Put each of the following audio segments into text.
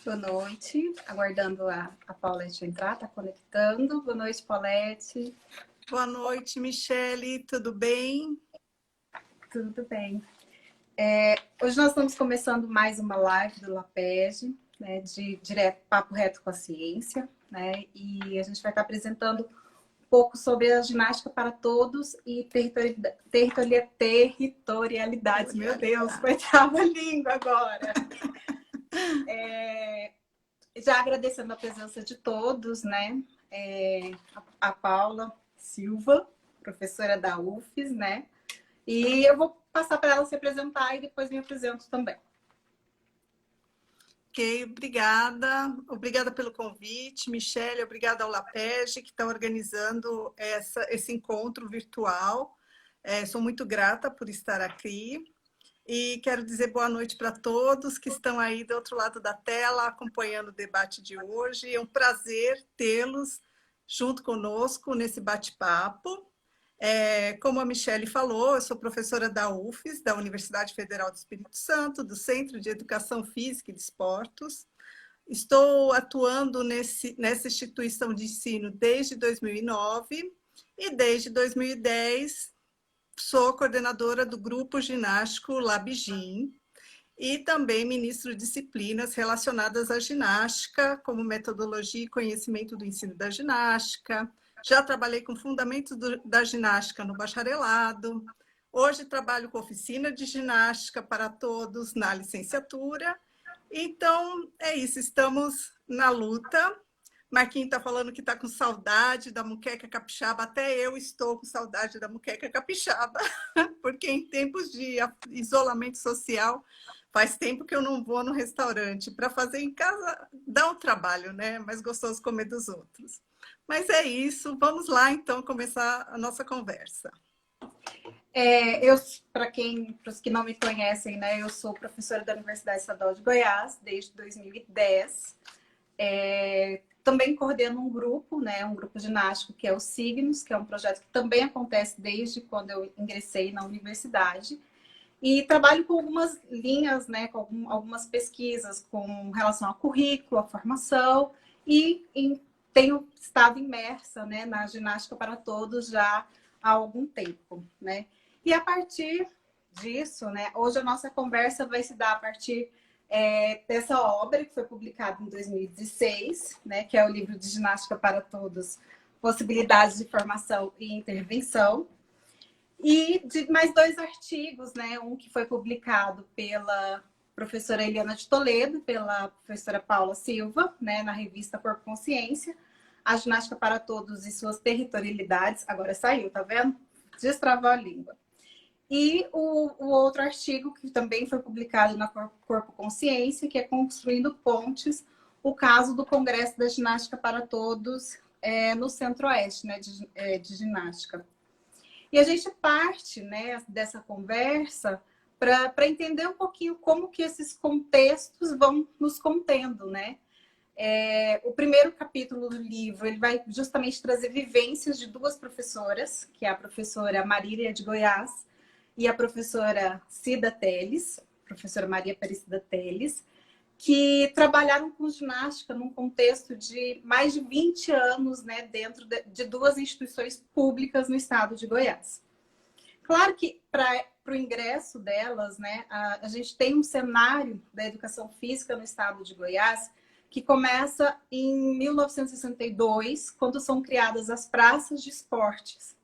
Boa noite. Aguardando a Paulette entrar, está conectando. Boa noite, Paulette. Boa noite, Michele. Tudo bem? Tudo bem. Hoje nós estamos começando mais uma live do LAPEG, né, de papo reto com a ciência, né? E a gente vai estar apresentando um pouco sobre a ginástica para todos e territorialidades. Meu Deus, foi trava-língua agora. Já agradecendo a presença de todos, né? A Paula Silva, professora da UFES, né? E eu vou passar para ela se apresentar e depois me apresento também. Ok, obrigada. Obrigada pelo convite, Michele. Obrigada ao LAPEG, que está organizando esse encontro virtual. Sou muito grata por estar aqui. E quero dizer boa noite para todos que estão aí do outro lado da tela, acompanhando o debate de hoje. É um prazer tê-los junto conosco nesse bate-papo. Como a Michele falou, eu sou professora da UFES, da Universidade Federal do Espírito Santo, do Centro de Educação Física e Desportos. Estou atuando nessa instituição de ensino desde 2009 e desde 2010 sou coordenadora do grupo ginástico LabGym e também ministro disciplinas relacionadas à ginástica, como metodologia e conhecimento do ensino da ginástica. Já trabalhei com fundamentos da ginástica no bacharelado. Hoje trabalho com oficina de ginástica para todos na licenciatura. Então, é isso, estamos na luta. Marquinhos está falando que está com saudade da muqueca capixaba. Até eu estou com saudade da muqueca capixaba, porque em tempos de isolamento social, faz tempo que eu não vou no restaurante. Para fazer em casa dá um trabalho, né? Mais gostoso comer dos outros. Mas é isso, vamos lá então começar a nossa conversa. Para os que não me conhecem, né, eu sou professora da Universidade Estadual de Goiás desde 2010. Também coordeno um grupo, né, um grupo ginástico que é o Signos, que é um projeto que também acontece desde quando eu ingressei na universidade. E trabalho com algumas linhas, né, com algumas pesquisas com relação ao currículo, à formação, e tenho estado imersa, né, na ginástica para todos já há algum tempo, né? E a partir disso, né, hoje a nossa conversa vai se dar a partir dessa obra que foi publicada em 2016, né, que é o livro de Ginástica para Todos, Possibilidades de Formação e Intervenção, e de mais dois artigos, né, um que foi publicado pela professora Eliana de Toledo, pela professora Paula Silva, né, na revista Corpo Consciência, A Ginástica para Todos e Suas Territorialidades. Agora saiu, tá vendo? Destravou a língua. E o outro artigo, que também foi publicado na Corpo Consciência, que é Construindo Pontes, o caso do Congresso da Ginástica para Todos no Centro-Oeste, né, de ginástica. E a gente parte, né, dessa conversa para entender um pouquinho como que esses contextos vão nos contendo, né? O primeiro capítulo do livro ele vai justamente trazer vivências de duas professoras, que é a professora Marília de Goiás e a professora Cida Teles, professora Maria Aparecida Teles, que trabalharam com ginástica num contexto de mais de 20 anos, né, dentro de duas instituições públicas no estado de Goiás. Claro que para o ingresso delas, né, a gente tem um cenário da educação física no estado de Goiás que começa em 1962, quando são criadas as praças de esportes,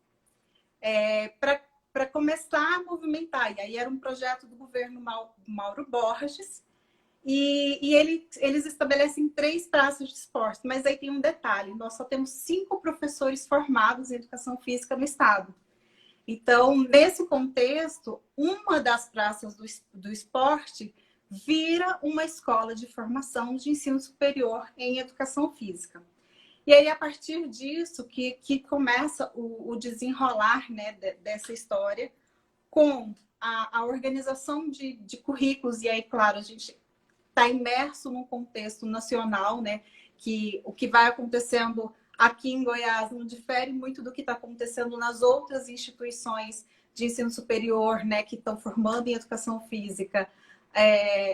para começar a movimentar. E aí era um projeto do governo Mauro Borges, e eles estabelecem 3 praças de esporte, mas aí tem um detalhe, nós só temos 5 professores formados em educação física no estado. Então, nesse contexto, uma das praças do esporte vira uma escola de formação de ensino superior em educação física. E aí, a partir disso, que começa o desenrolar, né, dessa história com a organização de currículos. E aí, claro, a gente está imerso num contexto nacional, né, que o que vai acontecendo aqui em Goiás não difere muito do que está acontecendo nas outras instituições de ensino superior, né, que estão formando em educação física.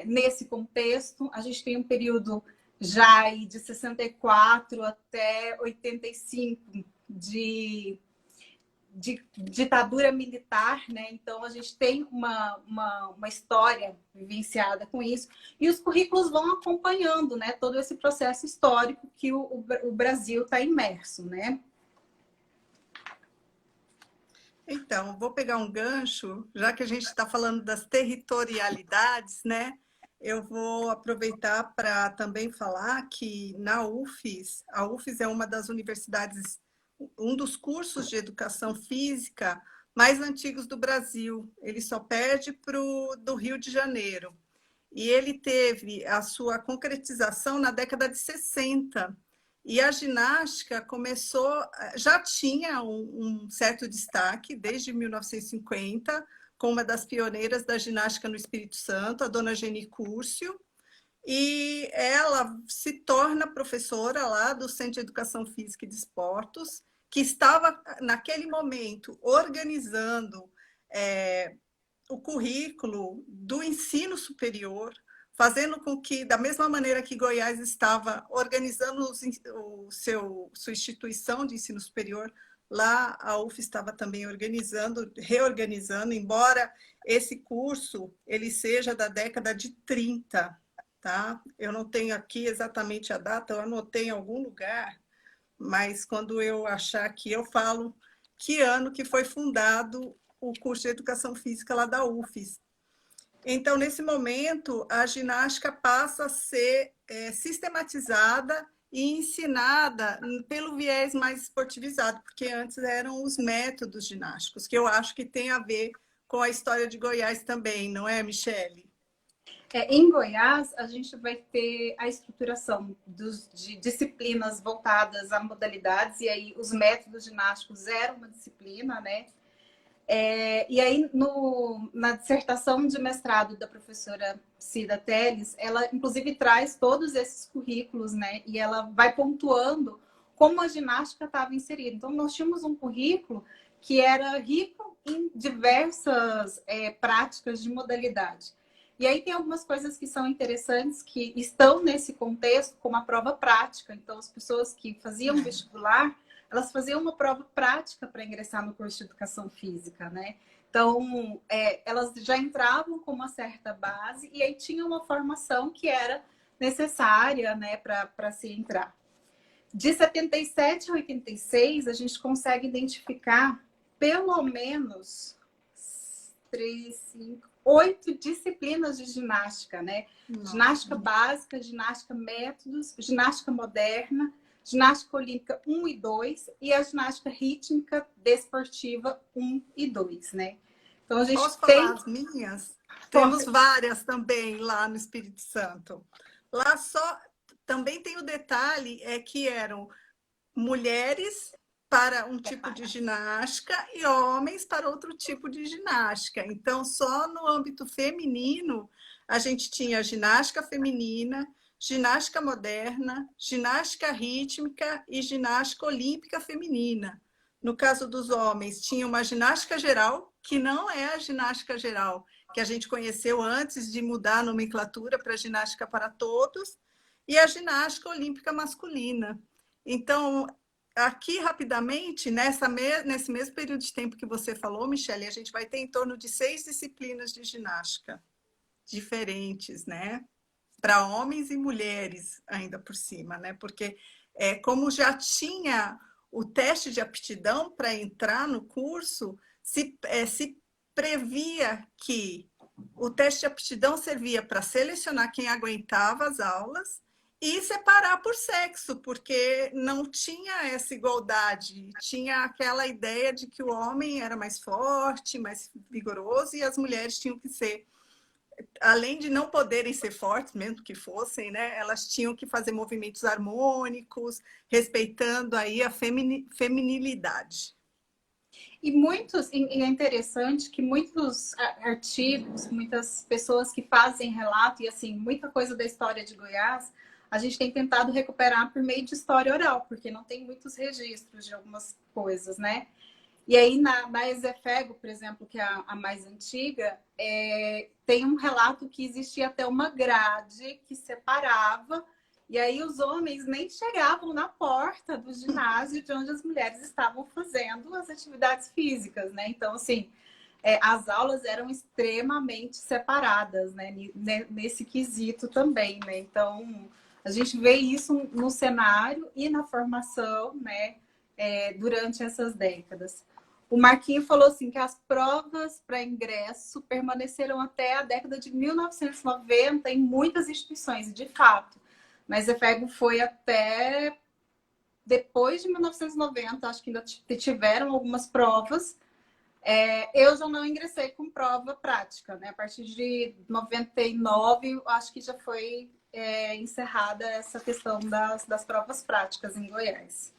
Nesse contexto, a gente tem um período já aí de 64 até 85 de ditadura militar, né? Então a gente tem uma história vivenciada com isso, e os currículos vão acompanhando, né, todo esse processo histórico que o Brasil está imerso, né? Então, vou pegar um gancho, já que a gente está falando das territorialidades, né? Eu vou aproveitar para também falar que na UFES, a UFES é uma das universidades, um dos cursos de educação física mais antigos do Brasil. Ele só perde para o do Rio de Janeiro. E ele teve a sua concretização na década de 60. E a ginástica começou, já tinha um certo destaque desde 1950, com uma das pioneiras da ginástica no Espírito Santo, a dona Geni Cúrcio, e ela se torna professora lá do Centro de Educação Física e de Esportes, que estava, naquele momento, organizando o currículo do ensino superior, fazendo com que, da mesma maneira que Goiás estava organizando sua instituição de ensino superior, lá a UF estava também organizando, reorganizando, embora esse curso ele seja da década de 30, tá? Eu não tenho aqui exatamente a data, eu anotei em algum lugar, mas quando eu achar aqui, eu falo que ano que foi fundado o curso de Educação Física lá da UFES. Então, nesse momento, a ginástica passa a ser sistematizada e ensinada pelo viés mais esportivizado, porque antes eram os métodos ginásticos, que eu acho que tem a ver com a história de Goiás também, não é, Michele? Em Goiás, a gente vai ter a estruturação de disciplinas voltadas a modalidades, e aí os métodos ginásticos eram uma disciplina, né? E aí, na dissertação de mestrado da professora Cida Teles, ela, inclusive, traz todos esses currículos, né? E ela vai pontuando como a ginástica estava inserida. Então, nós tínhamos um currículo que era rico em diversas práticas de modalidade. E aí tem algumas coisas que são interessantes, que estão nesse contexto, como a prova prática. Então, as pessoas que faziam vestibular, elas faziam uma prova prática para ingressar no curso de educação física, né? Então, elas já entravam com uma certa base, e aí tinha uma formação que era necessária, né, para se entrar. De 77 a 86, a gente consegue identificar pelo menos 3, 5, 8 disciplinas de ginástica, né? Nossa. Ginástica básica, ginástica métodos, ginástica moderna, ginástica olímpica 1 e 2 e a ginástica rítmica desportiva 1 e 2, né? Então a gente Posso falar as minhas? Temos várias também lá no Espírito Santo. Lá só também tem o detalhe que eram mulheres para um tipo de ginástica e homens para outro tipo de ginástica. Então, só no âmbito feminino, a gente tinha ginástica feminina, ginástica moderna, ginástica rítmica e ginástica olímpica feminina. No caso dos homens, tinha uma ginástica geral, que não é a ginástica geral que a gente conheceu antes de mudar a nomenclatura para ginástica para todos, e a ginástica olímpica masculina. Então, aqui, rapidamente, nesse mesmo período de tempo que você falou, Michele, a gente vai ter em torno de 6 disciplinas de ginástica diferentes, né? Para homens e mulheres, ainda por cima, né? Porque, como já tinha o teste de aptidão para entrar no curso, se previa que o teste de aptidão servia para selecionar quem aguentava as aulas e separar por sexo, porque não tinha essa igualdade, tinha aquela ideia de que o homem era mais forte, mais vigoroso, e as mulheres tinham que ser, além de não poderem ser fortes, mesmo que fossem, né, elas tinham que fazer movimentos harmônicos, respeitando aí a feminilidade. E é interessante que muitos artigos, muitas pessoas que fazem relato, e assim, muita coisa da história de Goiás, a gente tem tentado recuperar por meio de história oral, porque não tem muitos registros de algumas coisas, né? E aí, na Ezefego, por exemplo, que é a mais antiga, tem um relato que existia até uma grade que separava E aí os homens nem chegavam na porta do ginásio de onde as mulheres estavam fazendo as atividades físicas, né? Então, assim, as aulas eram extremamente separadas, né? Nesse quesito também, né? Então, a gente vê isso no cenário e na formação, né? Durante essas décadas. O Marquinho falou assim que as provas para ingresso permaneceram até a década de 1990 em muitas instituições, de fato. Mas a EFEGO foi até depois de 1990, acho que ainda tiveram algumas provas. Eu já não ingressei com prova prática, né? A partir de 99, acho que já foi encerrada essa questão das provas práticas em Goiás.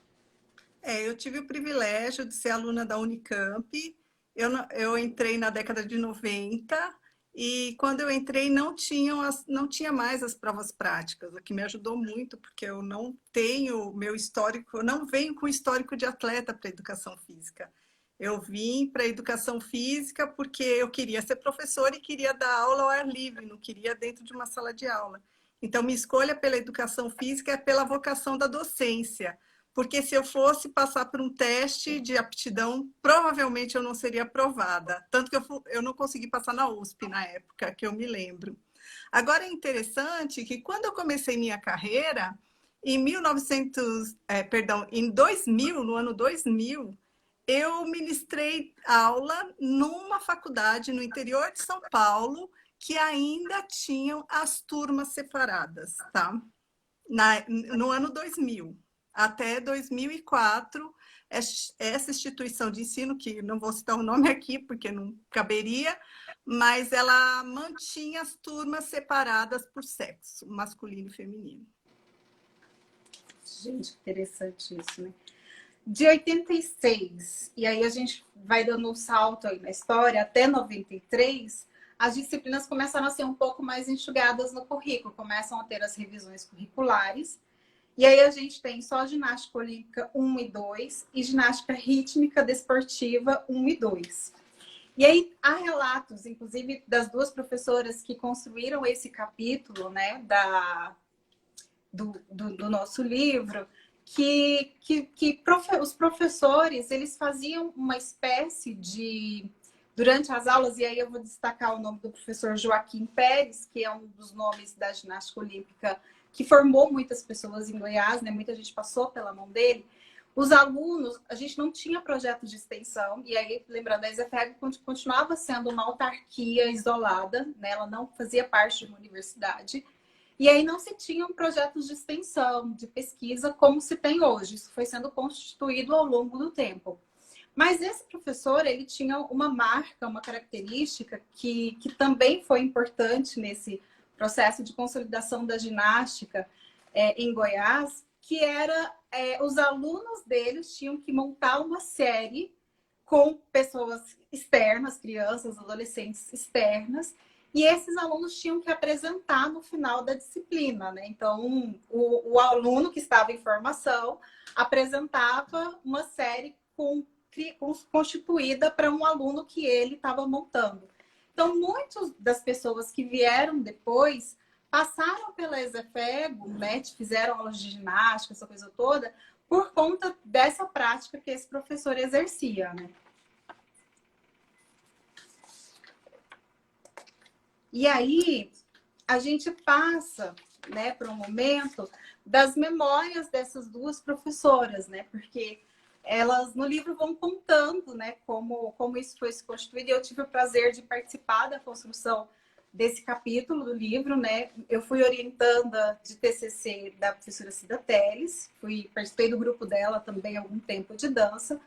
Eu tive o privilégio de ser aluna da Unicamp. Eu entrei na década de 90 e quando eu entrei não tinha mais as provas práticas, o que me ajudou muito, porque eu não tenho meu histórico, eu não venho com histórico de atleta para educação física. Eu vim para educação física porque eu queria ser professora e queria dar aula ao ar livre, não queria dentro de uma sala de aula. Então, minha escolha pela educação física é pela vocação da docência. Porque se eu fosse passar por um teste de aptidão, provavelmente eu não seria aprovada. Tanto que eu não consegui passar na USP na época, que eu me lembro. Agora é interessante que quando eu comecei minha carreira, em 2000, no ano 2000, eu ministrei aula numa faculdade no interior de São Paulo que ainda tinham as turmas separadas, tá? No ano 2000. Até 2004, essa instituição de ensino, que não vou citar o nome aqui porque não caberia, mas ela mantinha as turmas separadas por sexo, masculino e feminino. Gente, interessante isso, né? De 86, e aí a gente vai dando um salto aí na história, até 93, as disciplinas começaram a ser um pouco mais enxugadas no currículo, começam a ter as revisões curriculares, e aí a gente tem só ginástica olímpica 1 e 2 e ginástica rítmica desportiva 1 e 2. E aí há relatos, inclusive, das duas professoras que construíram esse capítulo, né, do nosso livro, que os professores eles faziam uma espécie de... Durante as aulas, e aí eu vou destacar o nome do professor Joaquim Pérez, que é um dos nomes da ginástica olímpica que formou muitas pessoas em Goiás, né? Muita gente passou pela mão dele. Os alunos, a gente não tinha projeto de extensão, e aí, lembrando, a ESEFEG continuava sendo uma autarquia isolada, né? Ela não fazia parte de uma universidade, e aí não se tinham projetos de extensão, de pesquisa, como se tem hoje. Isso foi sendo constituído ao longo do tempo. Mas esse professor, ele tinha uma marca, uma característica que também foi importante nesse processo de consolidação da ginástica em Goiás, que era os alunos deles tinham que montar uma série com pessoas externas, crianças, adolescentes externas, e esses alunos tinham que apresentar no final da disciplina, né? Então, o aluno que estava em formação apresentava uma série constituída para um aluno que ele estava montando. Então, muitas das pessoas que vieram depois passaram pela ESEFEGO, né? Fizeram aulas de ginástica, essa coisa toda, por conta dessa prática que esse professor exercia, né? E aí, a gente passa, né, para um momento das memórias dessas duas professoras, né? Porque elas no livro vão contando, né, como isso foi se constituído. E eu tive o prazer de participar da construção desse capítulo do livro, né? Eu fui orientanda de TCC da professora Cida Teles, participei do grupo dela também há algum tempo de dança.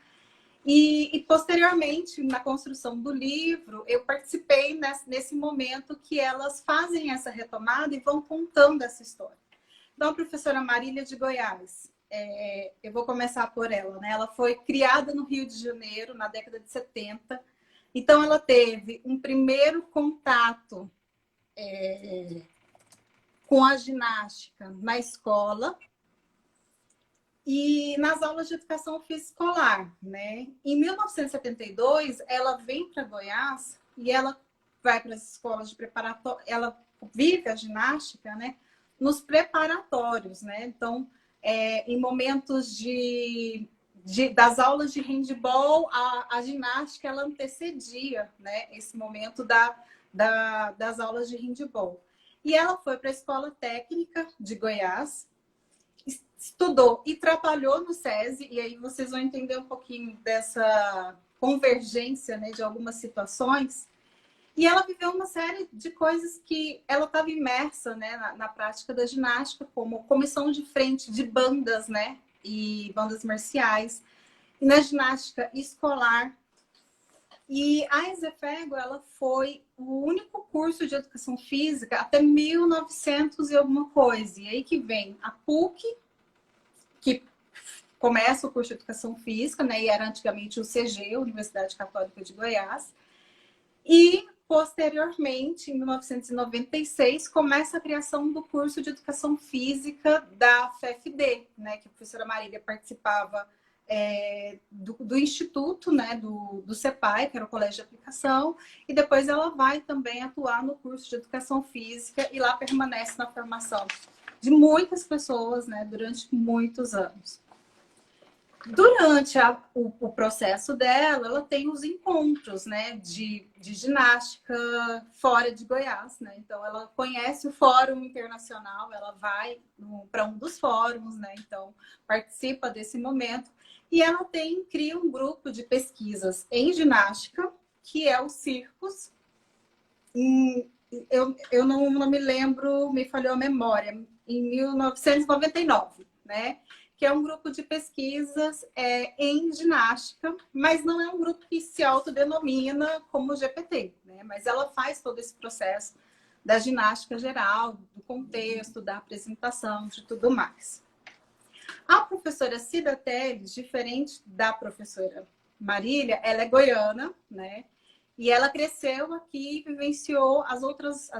E posteriormente, na construção do livro, eu participei nesse momento que elas fazem essa retomada e vão contando essa história. Então, a professora Marília de Goiás, eu vou começar por ela, né? Ela foi criada no Rio de Janeiro, na década de 70. Então, ela teve um primeiro contato com a ginástica na escola, e nas aulas de educação física escolar, né? Em 1972, ela vem para Goiás e ela vai para as escolas de preparatório, ela vive a ginástica, né? nos preparatórios, né? Então, em momentos das aulas de handball, a ginástica ela antecedia, né, esse momento das aulas de handball. E ela foi para a Escola Técnica de Goiás, estudou e trabalhou no SESI, e aí vocês vão entender um pouquinho dessa convergência, né, de algumas situações. E ela viveu uma série de coisas que ela estava imersa, né, na prática da ginástica, como comissão de frente de bandas, né, e bandas marciais, e na ginástica escolar. E a Ezefego, ela foi o único curso de educação física até 1900 e alguma coisa. E aí que vem a PUC, que começa o curso de educação física, né, e era antigamente o CG, Universidade Católica de Goiás. E, posteriormente, em 1996, começa a criação do curso de Educação Física da FFD, né, que a professora Marília participava do instituto, né, do CEPAI, que era o Colégio de Aplicação, e depois ela vai também atuar no curso de Educação Física e lá permanece na formação de muitas pessoas, né, durante muitos anos. Durante o processo dela, ela tem os encontros, né, de ginástica fora de Goiás, né? Então, ela conhece o Fórum Internacional, ela vai para um dos fóruns, né? Então, participa desse momento. E ela cria um grupo de pesquisas em ginástica, que é o Circos. Eu não me lembro, me falhou a memória, em 1999, né? Que é um grupo de pesquisas em ginástica, mas não é um grupo que se autodenomina como GPT, né? Mas ela faz todo esse processo da ginástica geral, do contexto, da apresentação, de tudo mais. A professora Cida Teles, diferente da professora Marília, ela é goiana, né? E ela cresceu aqui e vivenciou as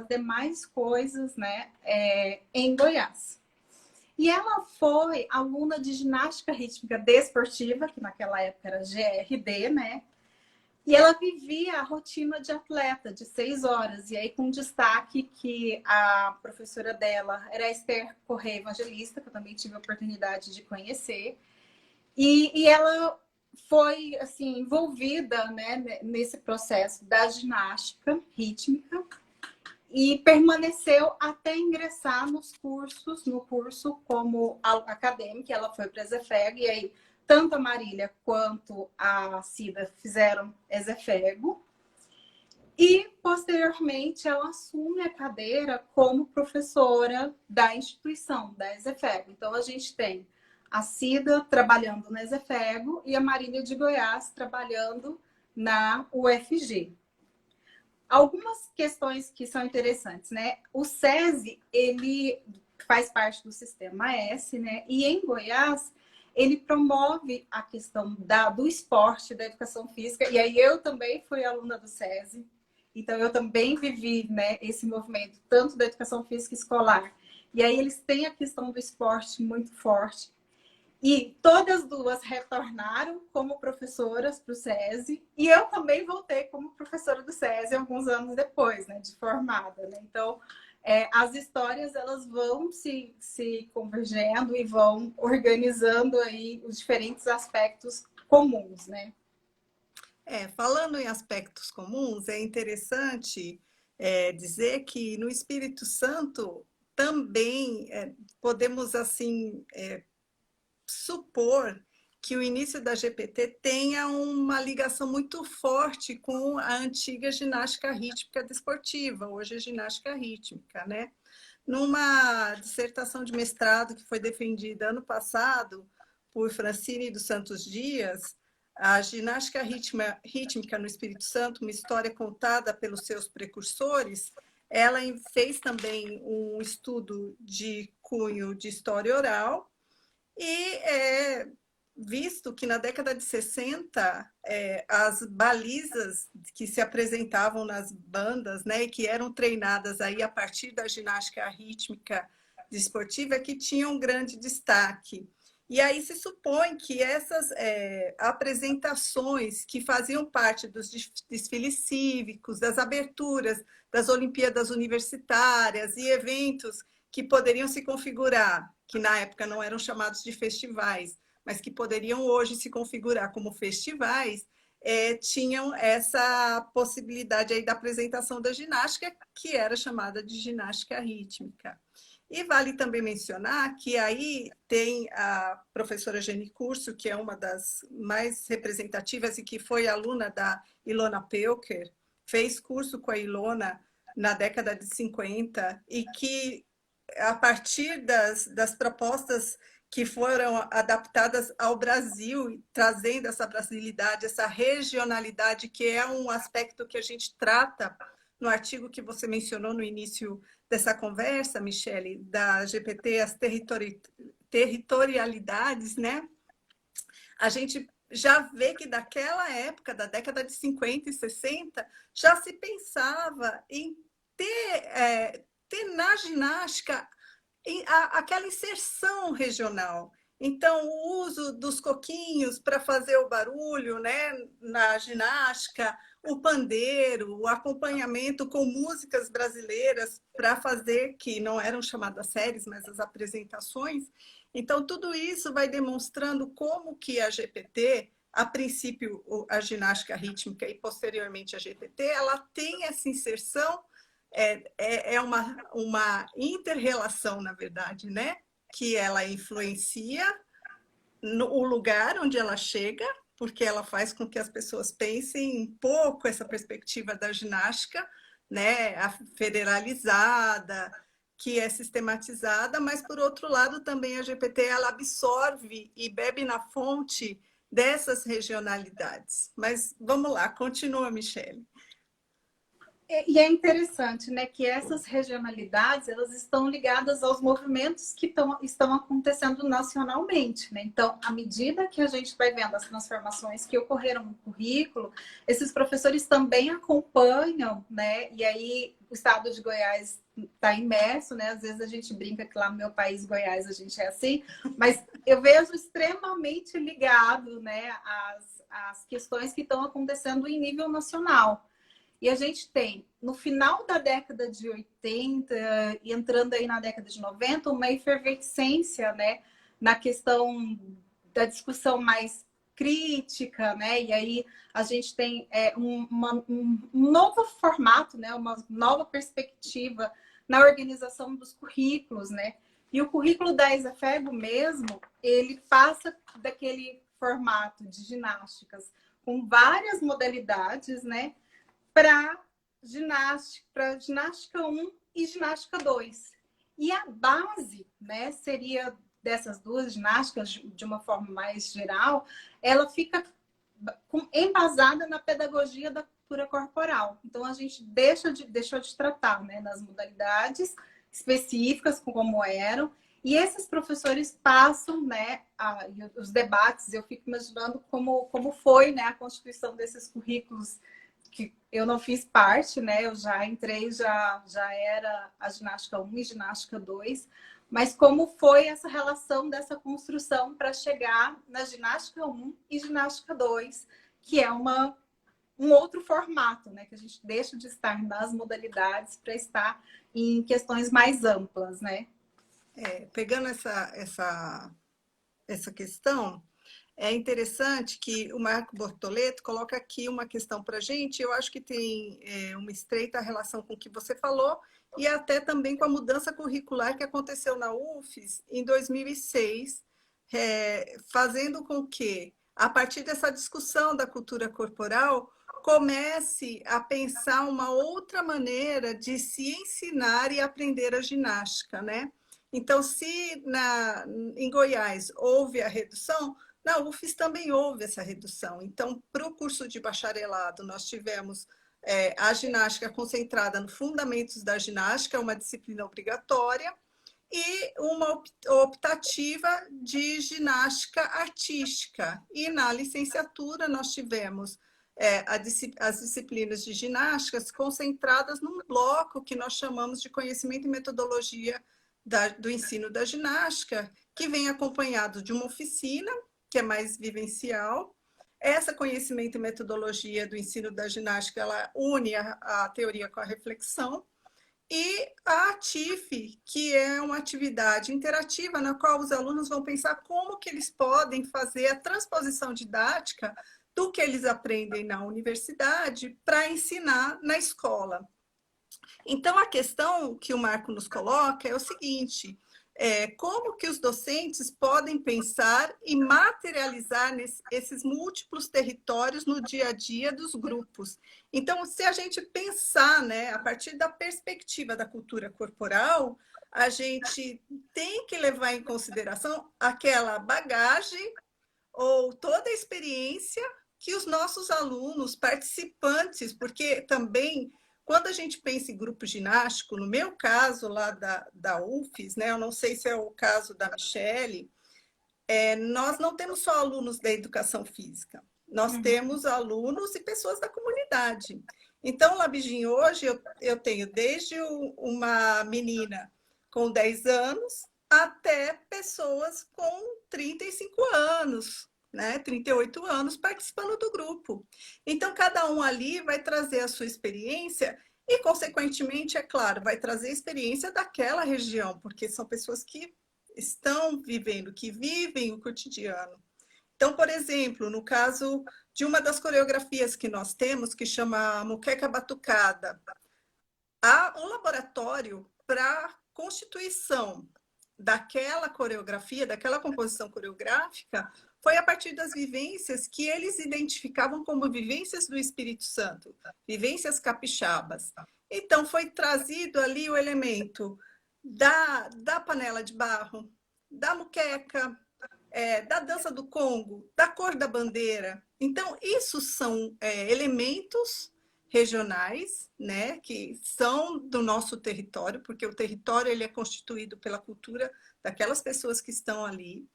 demais coisas, né, em Goiás. E ela foi aluna de ginástica rítmica desportiva, que naquela época era GRD, né? E ela vivia a rotina de atleta, de 6 horas. E aí, com destaque que a professora dela era a Esther Correia Evangelista, que eu também tive a oportunidade de conhecer. E ela foi, assim, envolvida, né, nesse processo da ginástica rítmica. E permaneceu até ingressar no curso como acadêmica. Ela foi para a Ezefego, e aí tanto a Marília quanto a Cida fizeram Ezefego. E, posteriormente, ela assume a cadeira como professora da instituição, da Ezefego. Então, a gente tem a Cida trabalhando na Ezefego e a Marília de Goiás trabalhando na UFG. Algumas questões que são interessantes, né? O SESI, ele faz parte do Sistema S, né? E em Goiás, ele promove a questão do esporte, da educação física. E aí eu também fui aluna do SESI, então eu também vivi, né, esse movimento, tanto da educação física escolar. E aí eles têm a questão do esporte muito forte. E todas duas retornaram como professoras para o SESI, e eu também voltei como professora do SESI alguns anos depois, né, de formada, né? Então, as histórias elas vão se convergendo e vão organizando aí os diferentes aspectos comuns, né? Falando em aspectos comuns, é interessante dizer que no Espírito Santo também podemos assim supor que o início da GPT tenha uma ligação muito forte com a antiga ginástica rítmica desportiva, hoje é ginástica rítmica, né? Numa dissertação de mestrado que foi defendida ano passado por Francine dos Santos Dias, a ginástica rítmica no Espírito Santo, uma história contada pelos seus precursores, ela fez também um estudo de cunho de história oral, e visto que na década de 60, as balizas que se apresentavam nas bandas, né, e que eram treinadas aí a partir da ginástica rítmica desportiva, que tinham um grande destaque. E aí se supõe que essas apresentações que faziam parte dos desfiles cívicos, das aberturas das Olimpíadas Universitárias e eventos que poderiam se configurar, que na época não eram chamados de festivais, mas que poderiam hoje se configurar como festivais, tinham essa possibilidade aí da apresentação da ginástica, que era chamada de ginástica rítmica. E vale também mencionar que aí tem a professora Jenny Curso, que é uma das mais representativas e que foi aluna da Ilona Pelker, fez curso com a Ilona na década de 50 e que, a partir das propostas que foram adaptadas ao Brasil, trazendo essa brasilidade, essa regionalidade, que é um aspecto que a gente trata no artigo que você mencionou no início dessa conversa, Michele, da GPT, as territorialidades, né? A gente já vê que daquela época, da década de 50 e 60, já se pensava em ter na ginástica aquela inserção regional. Então, o uso dos coquinhos para fazer o barulho, né, na ginástica, o pandeiro, o acompanhamento com músicas brasileiras para fazer, que não eram chamadas séries, mas as apresentações. Então, tudo isso vai demonstrando como que a GPT, a princípio a ginástica rítmica e posteriormente a GPT, ela tem essa inserção, é uma inter-relação, na verdade, né? Que ela influencia o lugar onde ela chega, porque ela faz com que as pessoas pensem um pouco essa perspectiva da ginástica, né? A federalizada, que é sistematizada, mas, por outro lado, também a GPT ela absorve e bebe na fonte dessas regionalidades. Mas vamos lá, continua, Michele. E é interessante, né, que essas regionalidades elas estão ligadas aos movimentos que estão acontecendo nacionalmente, né? Então, à medida que a gente vai vendo as transformações que ocorreram no currículo, esses professores também acompanham, né? E aí o estado de Goiás está imerso, né? Às vezes a gente brinca que lá no meu país, Goiás, a gente é assim, mas eu vejo extremamente ligado, né, às questões que estão acontecendo em nível nacional. E a gente tem, no final da década de 80 e entrando aí na década de 90, uma efervescência, né, na questão da discussão mais crítica, né? E aí a gente tem um novo formato, né, uma nova perspectiva na organização dos currículos, né? E o currículo da ESAFEB mesmo, ele passa daquele formato de ginásticas com várias modalidades, né? Para ginástica 1 e ginástica 2. E a base, né, seria dessas duas ginásticas, de uma forma mais geral, ela fica embasada na pedagogia da cultura corporal. Então, a gente deixou de tratar, né, nas modalidades específicas, como eram, e esses professores passam, né, os debates, eu fico imaginando como foi, né, a constituição desses currículos, que eu não fiz parte, né? Eu já entrei, já era a ginástica 1 e ginástica 2, mas como foi essa relação dessa construção para chegar na ginástica 1 e ginástica 2, que é um outro formato, né? Que a gente deixa de estar nas modalidades para estar em questões mais amplas, né? Pegando essa questão, é interessante que o Marco Bortoleto coloca aqui uma questão para a gente, eu acho que tem uma estreita relação com o que você falou, e até também com a mudança curricular que aconteceu na UFES em 2006, fazendo com que, a partir dessa discussão da cultura corporal, comece a pensar uma outra maneira de se ensinar e aprender a ginástica, né? Então, se em Goiás houve a redução, na UFES também houve essa redução. Então, para o curso de bacharelado, nós tivemos a ginástica concentrada no Fundamentos da Ginástica, uma disciplina obrigatória, e uma optativa de ginástica artística. E na licenciatura, nós tivemos as disciplinas de ginásticas concentradas num bloco que nós chamamos de conhecimento e metodologia do ensino da ginástica, que vem acompanhado de uma oficina, que é mais vivencial. Essa conhecimento e metodologia do ensino da ginástica, ela une a teoria com a reflexão, e a TIF, que é uma atividade interativa na qual os alunos vão pensar como que eles podem fazer a transposição didática do que eles aprendem na universidade para ensinar na escola. Então, a questão que o Marco nos coloca é o seguinte: como que os docentes podem pensar e materializar esses múltiplos territórios no dia a dia dos grupos? Então, se a gente pensar, né, a partir da perspectiva da cultura corporal, a gente tem que levar em consideração aquela bagagem ou toda a experiência que os nossos alunos, participantes, porque também, quando a gente pensa em grupo ginástico, no meu caso lá da UFES, né, eu não sei se é o caso da Michele, nós não temos só alunos da educação física, nós temos alunos e pessoas da comunidade. Então, o Labigin hoje, eu tenho desde uma menina com 10 anos até pessoas com 35 anos, né, 38 anos participando do grupo. Então, cada um ali vai trazer a sua experiência e, consequentemente, é claro, vai trazer a experiência daquela região, porque são pessoas que estão vivendo, que vivem o cotidiano. Então, por exemplo, no caso de uma das coreografias que nós temos, que chama Muqueca Batucada, há um laboratório para constituição daquela coreografia, daquela composição coreográfica, foi a partir das vivências que eles identificavam como vivências do Espírito Santo, vivências capixabas. Então, foi trazido ali o elemento da panela de barro, da muqueca, da dança do Congo, da cor da bandeira. Então, isso são elementos regionais, né, que são do nosso território, porque o território ele é constituído pela cultura daquelas pessoas que estão ali.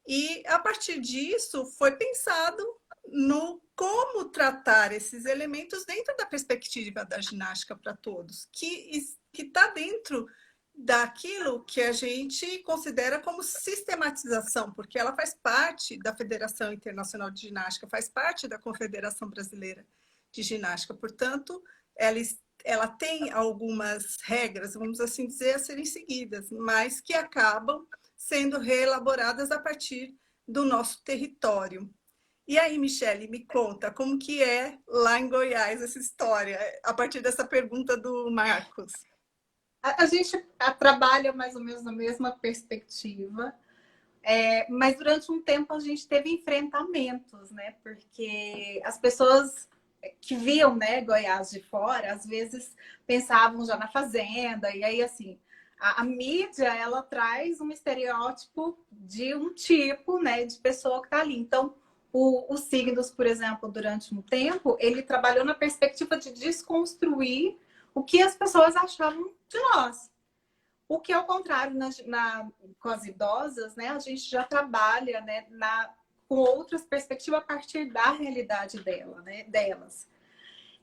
E a partir disso foi pensado no como tratar esses elementos dentro da perspectiva da ginástica para todos, que está dentro daquilo que a gente considera como sistematização, porque ela faz parte da Federação Internacional de Ginástica, faz parte da Confederação Brasileira de Ginástica. Portanto, ela tem algumas regras, vamos assim dizer, a serem seguidas, mas que acabam sendo reelaboradas a partir do nosso território. E aí, Michele, me conta como que é lá em Goiás essa história, a partir dessa pergunta do Marcos. A gente trabalha mais ou menos na mesma perspectiva, mas durante um tempo a gente teve enfrentamentos, né? Porque as pessoas que viam, né, Goiás de fora, às vezes pensavam já na fazenda, e aí assim, a mídia ela traz um estereótipo de um tipo, né, de pessoa que está ali. Então, o Signos, por exemplo, durante um tempo, ele trabalhou na perspectiva de desconstruir o que as pessoas achavam de nós. O que, ao contrário, com as idosas, né, a gente já trabalha, né, com outras perspectivas a partir da realidade delas.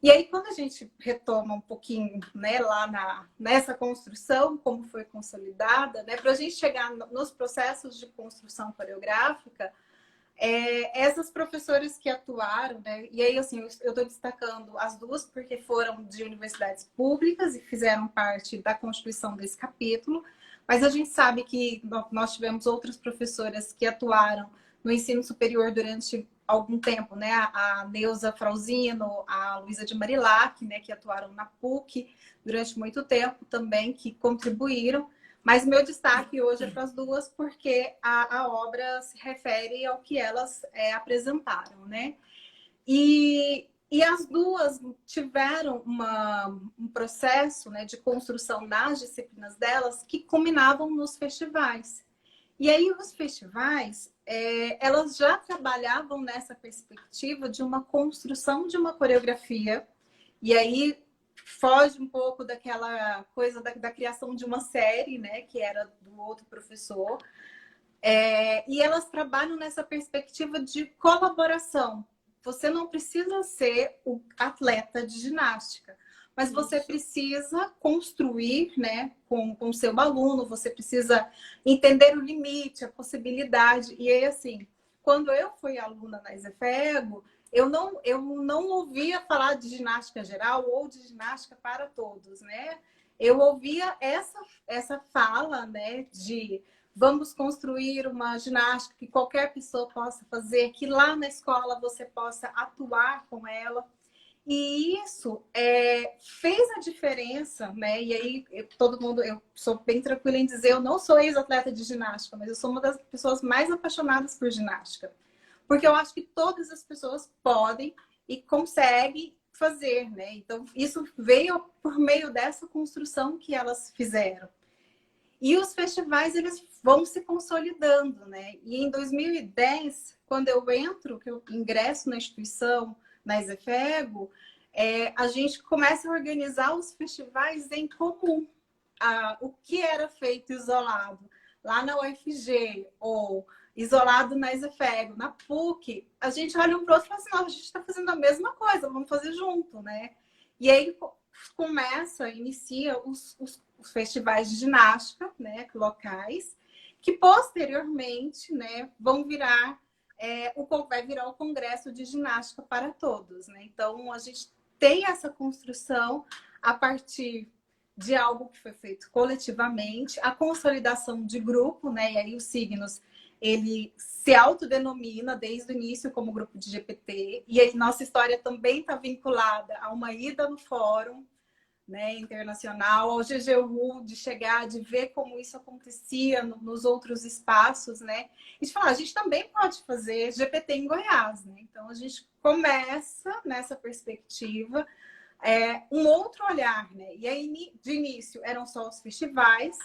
E aí, quando a gente retoma um pouquinho, né, lá nessa construção, como foi consolidada, né, para a gente chegar nos processos de construção coreográfica, essas professoras que atuaram, né, e aí, assim, eu estou destacando as duas porque foram de universidades públicas e fizeram parte da constituição desse capítulo, mas a gente sabe que nós tivemos outras professoras que atuaram no ensino superior durante algum tempo, né? A Neuza Frauzino, a Luísa de Marilac, né? Que atuaram na PUC durante muito tempo também, que contribuíram. Mas meu destaque hoje é para as duas, porque a obra se refere ao que elas apresentaram, né? E as duas tiveram um processo, né, de construção das disciplinas delas que culminavam nos festivais. E aí os festivais, elas já trabalhavam nessa perspectiva de uma construção de uma coreografia, e aí foge um pouco daquela coisa da criação de uma série, né, que era do outro professor, e elas trabalham nessa perspectiva de colaboração. Você não precisa ser o atleta de ginástica, mas você precisa construir, né, com o seu aluno, você precisa entender o limite, a possibilidade. E aí, assim, quando eu fui aluna na Isefego, eu não ouvia falar de ginástica geral ou de ginástica para todos, né? eu ouvia essa fala, né, de vamos construir uma ginástica que qualquer pessoa possa fazer, que lá na escola você possa atuar com ela. E isso fez a diferença, né? E aí todo mundo, eu sou bem tranquila em dizer, eu não sou ex-atleta de ginástica, mas eu sou uma das pessoas mais apaixonadas por ginástica. Porque eu acho que todas as pessoas podem e conseguem fazer, né? Então, isso veio por meio dessa construção que elas fizeram. E os festivais, eles vão se consolidando, né? E em 2010, quando eu entro, que eu ingresso na instituição, na Exefego, a gente começa a organizar os festivais em comum. O que era feito isolado lá na UFG, ou isolado na Exefego, na PUC, a gente olha um para o outro e fala assim, não, a gente está fazendo a mesma coisa, vamos fazer junto, né? E aí inicia os festivais de ginástica, né, locais, que posteriormente, né, vão virar vai virar o Congresso de Ginástica para Todos, né? Então a gente tem essa construção a partir de algo que foi feito coletivamente, a consolidação de grupo, né? E aí os signos ele se autodenomina desde o início como grupo de GPT, e aí nossa história também está vinculada a uma ida no fórum, né, internacional, ao GGU, de chegar, de ver como isso acontecia nos outros espaços, né? E de falar, a gente também pode fazer GPT em Goiás, né? Então a gente começa nessa perspectiva, um outro olhar, né? E aí, de início, eram só os festivais,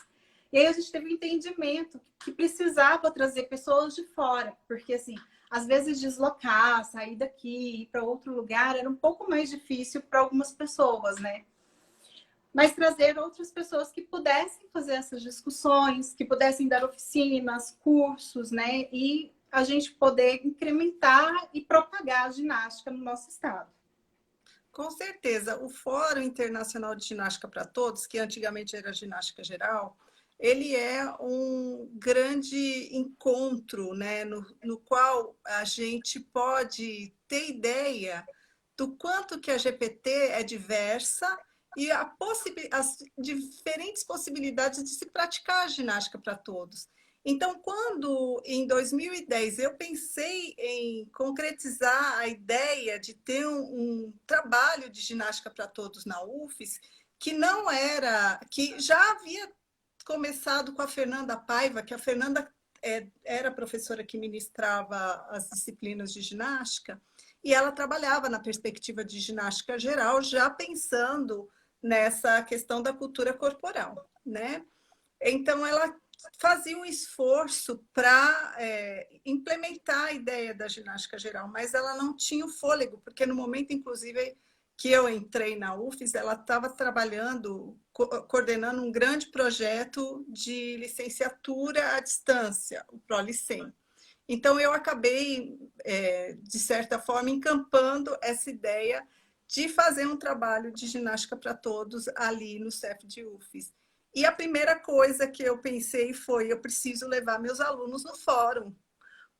e aí a gente teve um entendimento que precisava trazer pessoas de fora, porque assim, às vezes deslocar, sair daqui, ir para outro lugar, era um pouco mais difícil para algumas pessoas, né? Mas trazer outras pessoas que pudessem fazer essas discussões, que pudessem dar oficinas, cursos, né? E a gente poder incrementar e propagar a ginástica no nosso estado. Com certeza, o Fórum Internacional de Ginástica para Todos, que antigamente era Ginástica Geral, ele é um grande encontro, né, no qual a gente pode ter ideia do quanto que a GPT é diversa e as diferentes possibilidades de se praticar a ginástica para todos. Então, quando em 2010 eu pensei em concretizar a ideia de ter um trabalho de ginástica para todos na UFES, que não era, que já havia começado com a Fernanda Paiva, que a Fernanda era a professora que ministrava as disciplinas de ginástica, e ela trabalhava na perspectiva de ginástica geral, já pensando nessa questão da cultura corporal, né? Então, ela fazia um esforço para implementar a ideia da ginástica geral, mas ela não tinha o fôlego, porque no momento, inclusive, que eu entrei na UFES, ela estava trabalhando, coordenando um grande projeto de licenciatura à distância, o ProLicem. Então, eu acabei, de certa forma, encampando essa ideia de fazer um trabalho de ginástica para todos ali no CEF de UFES. E a primeira coisa que eu pensei foi, eu preciso levar meus alunos no fórum,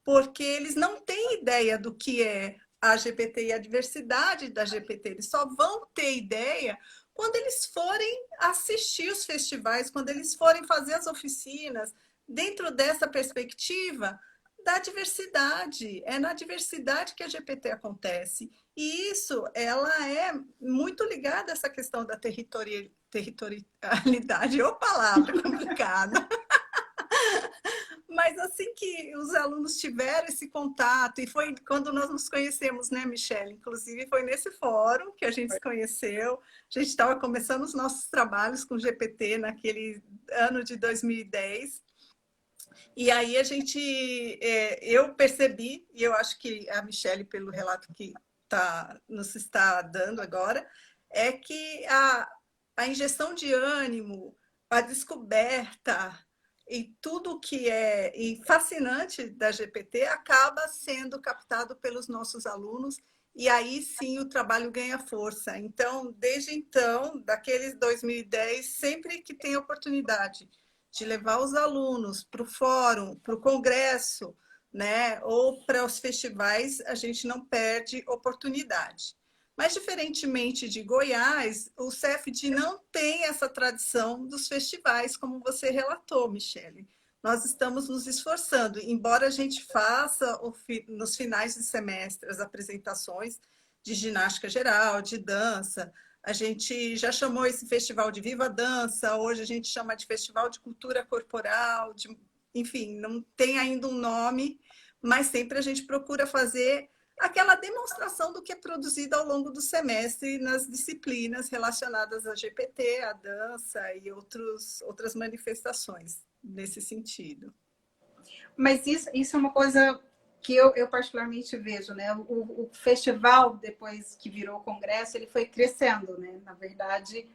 porque eles não têm ideia do que é a GPT e a diversidade da GPT. Eles só vão ter ideia quando eles forem assistir os festivais, quando eles forem fazer as oficinas, dentro dessa perspectiva da diversidade. É na diversidade que a GPT acontece. E isso, ela é muito ligada a essa questão da territorialidade, ou palavra complicada. Mas assim que os alunos tiveram esse contato, e foi quando nós nos conhecemos, né, Michelle? Inclusive foi nesse fórum que a gente se conheceu, a gente estava começando os nossos trabalhos com GPT naquele ano de 2010, e aí eu percebi, e eu acho que a Michelle, pelo relato que nos está dando agora, é que a injeção de ânimo, a descoberta e tudo que é fascinante da GPT acaba sendo captado pelos nossos alunos, e aí sim o trabalho ganha força. Então, desde então, daqueles 2010, sempre que tem oportunidade de levar os alunos para o fórum, para o congresso, né, ou para os festivais, a gente não perde oportunidade. Mas, diferentemente de Goiás, o CEFD não tem essa tradição dos festivais, como você relatou, Michele. Nós estamos nos esforçando, embora a gente faça nos finais de semestre as apresentações de ginástica geral, de dança. A gente já chamou esse festival de Viva Dança, hoje a gente chama de Festival de Cultura Corporal, enfim, não tem ainda um nome, mas sempre a gente procura fazer aquela demonstração do que é produzido ao longo do semestre nas disciplinas relacionadas a GPT, a dança e outras manifestações nesse sentido. Mas isso é uma coisa que eu particularmente vejo, né? O festival, depois que virou congresso, ele foi crescendo, né? Na verdade,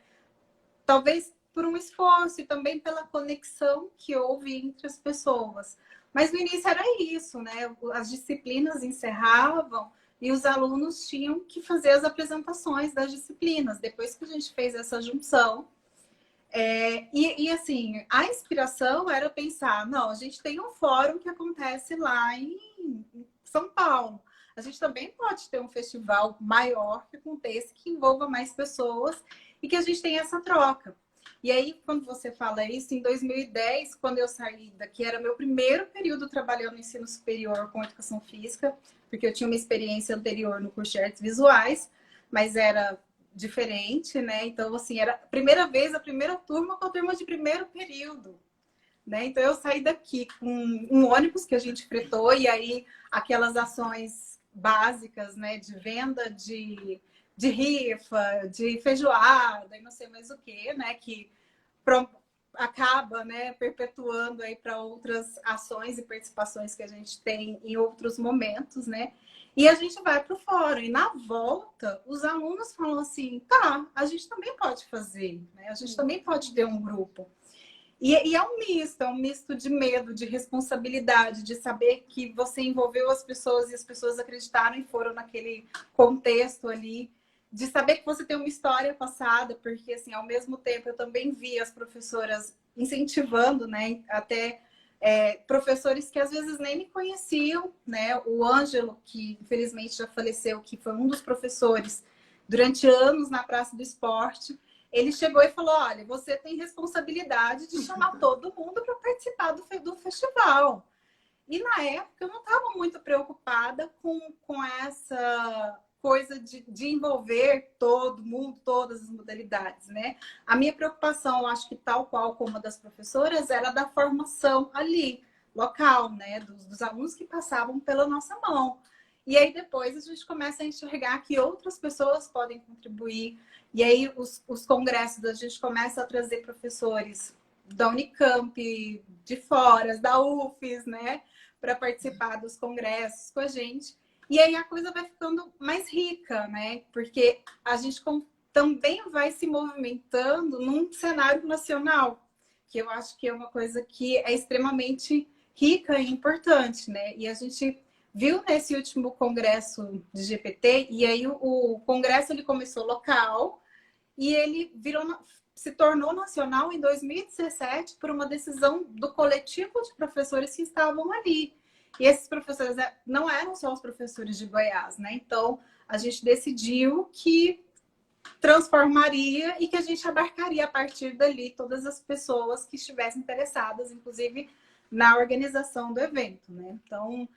talvez por um esforço e também pela conexão que houve entre as pessoas. Mas no início era isso, né? As disciplinas encerravam e os alunos tinham que fazer as apresentações das disciplinas. Depois que a gente fez essa junção, assim, a inspiração era pensar, não, a gente tem um fórum que acontece lá em São Paulo. A gente também pode ter um festival maior que aconteça, que envolva mais pessoas e que a gente tenha essa troca. E aí, quando você fala isso, em 2010, quando eu saí daqui, era meu primeiro período trabalhando no ensino superior com educação física, porque eu tinha uma experiência anterior no curso de artes visuais, mas era diferente, né? Então, assim, era a primeira vez, a primeira turma com a turma de primeiro período, né? Então, eu saí daqui com um ônibus que a gente fretou, e aí aquelas ações básicas, né, de venda de rifa, de feijoada, e não sei mais o que, né, que acaba, né, perpetuando aí para outras ações e participações que a gente tem em outros momentos, né? E a gente vai para o fórum. E na volta, os alunos falam assim, tá, a gente também pode fazer, né? A gente também pode ter um grupo. E é um misto de medo, de responsabilidade, de saber que você envolveu as pessoas e as pessoas acreditaram e foram naquele contexto ali, de saber que você tem uma história passada, porque, assim, ao mesmo tempo eu também vi as professoras incentivando, né, até professores que às vezes nem me conheciam, né, o Ângelo, que infelizmente já faleceu, que foi um dos professores durante anos na Praça do Esporte, ele chegou e falou, olha, você tem responsabilidade de chamar todo mundo para participar do festival. E na época eu não estava muito preocupada com essa coisa de envolver todo mundo, todas as modalidades, né? A minha preocupação, eu acho que tal qual como a das professoras, era da formação ali, local, né? Dos alunos que passavam pela nossa mão. E aí depois a gente começa a enxergar que outras pessoas podem contribuir. E aí os congressos, a gente começa a trazer professores da Unicamp, de fora, da UFES, né? Para participar dos congressos com a gente. E aí a coisa vai ficando mais rica, né? Porque a gente também vai se movimentando num cenário nacional, que eu acho que é uma coisa que é extremamente rica e importante, né? E a gente viu nesse último congresso de GPT, e aí o congresso ele começou local e ele se tornou nacional em 2017 por uma decisão do coletivo de professores que estavam ali. E esses professores não eram só os professores de Goiás, né? Então, a gente decidiu que transformaria e que a gente abarcaria a partir dali todas as pessoas que estivessem interessadas, inclusive na organização do evento, né? Então,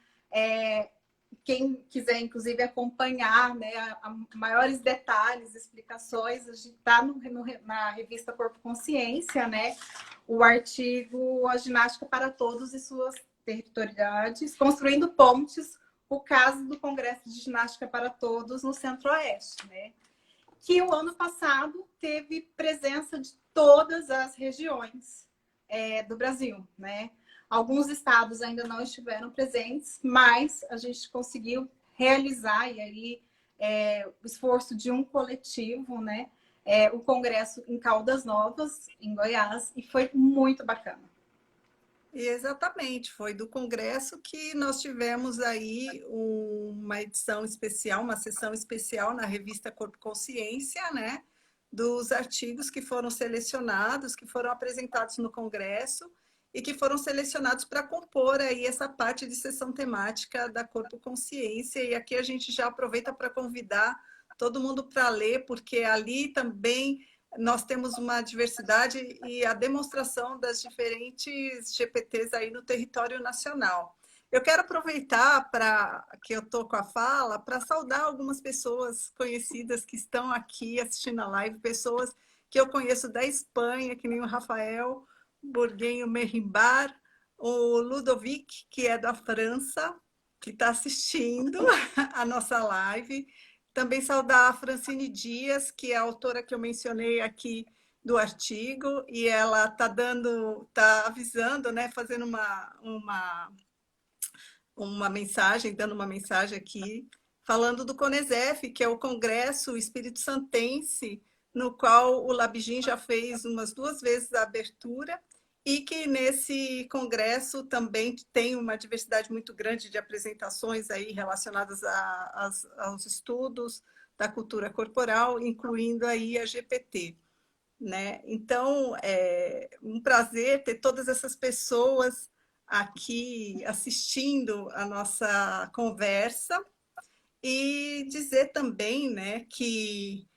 quem quiser, inclusive, acompanhar, né, maiores detalhes, explicações, a gente está na revista Corpo Consciência, né, o artigo A Ginástica para Todos e Suas Territorialidades, Construindo Pontes, o caso do Congresso de Ginástica para Todos no Centro-Oeste, né, que o ano passado teve presença de todas as regiões do Brasil, né. Alguns estados ainda não estiveram presentes, mas a gente conseguiu realizar, e aí o esforço de um coletivo, né? O congresso em Caldas Novas, em Goiás, e foi muito bacana. Exatamente, foi do congresso que nós tivemos aí uma edição especial, uma sessão especial na revista Corpo Consciência, né? Dos artigos que foram selecionados, que foram apresentados no congresso, e que foram selecionados para compor aí essa parte de sessão temática da Corpo Consciência. E aqui a gente já aproveita para convidar todo mundo para ler, porque ali também nós temos uma diversidade e a demonstração das diferentes GPTs aí no território nacional. Eu quero aproveitar para que eu estou com a fala para saudar algumas pessoas conhecidas que estão aqui assistindo a live, pessoas que eu conheço da Espanha, que nem o Rafael Borguenho Merrimbar, o Ludovic, que é da França, que está assistindo a nossa live. Também saudar a Francine Dias, que é a autora que eu mencionei aqui do artigo, e ela está avisando, né, fazendo uma mensagem, dando uma mensagem aqui, falando do CONESEF, que é o Congresso Espírito Santense, no qual o Labigin já fez umas 2 vezes a abertura, e que nesse congresso também tem uma diversidade muito grande de apresentações aí relacionadas aos estudos da cultura corporal, incluindo aí a GPT. Né? Então, é um prazer ter todas essas pessoas aqui assistindo a nossa conversa e dizer também, né, que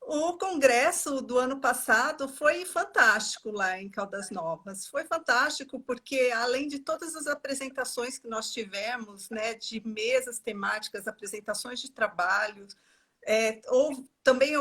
o congresso do ano passado foi fantástico lá em Caldas Novas. Foi fantástico porque, além de todas as apresentações que nós tivemos, né, de mesas temáticas, apresentações de trabalhos, também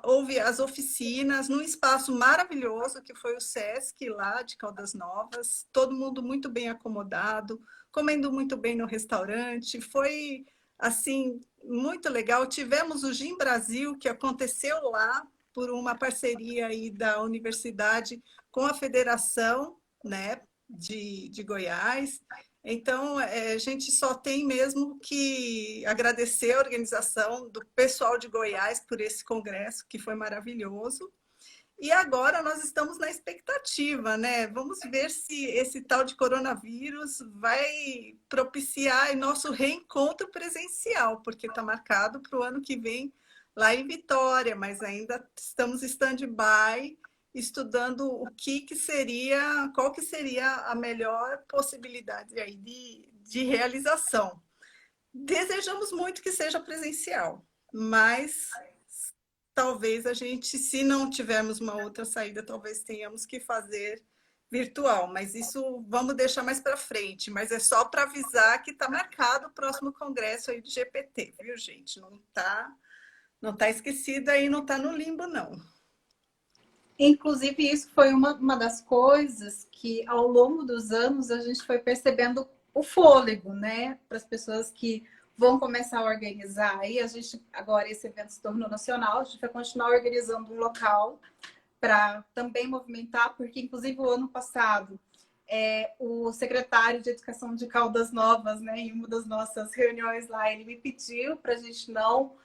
houve as oficinas num espaço maravilhoso que foi o Sesc lá de Caldas Novas, todo mundo muito bem acomodado, comendo muito bem no restaurante, foi assim muito legal. Tivemos o Gin Brasil, que aconteceu lá por uma parceria aí da universidade com a Federação, né, de Goiás. Então, a gente só tem mesmo que agradecer a organização do pessoal de Goiás por esse congresso, que foi maravilhoso. E agora nós estamos na expectativa, né? Vamos ver se esse tal de coronavírus vai propiciar nosso reencontro presencial, porque está marcado para o ano que vem lá em Vitória, mas ainda estamos em stand-by, estudando qual que seria a melhor possibilidade aí de realização. Desejamos muito que seja presencial, mas talvez a gente, se não tivermos uma outra saída, talvez tenhamos que fazer virtual, mas isso vamos deixar mais para frente, mas é só para avisar que está marcado o próximo congresso aí de GPT, viu, gente? Não tá esquecido aí, não está no limbo, não. Inclusive, isso foi uma das coisas que, ao longo dos anos, a gente foi percebendo o fôlego, né? Para as pessoas que vão começar a organizar. Aí, agora, esse evento se tornou nacional, a gente vai continuar organizando um local para também movimentar, porque, inclusive, o ano passado, o secretário de Educação de Caldas Novas, né, em uma das nossas reuniões lá, ele me pediu para a gente não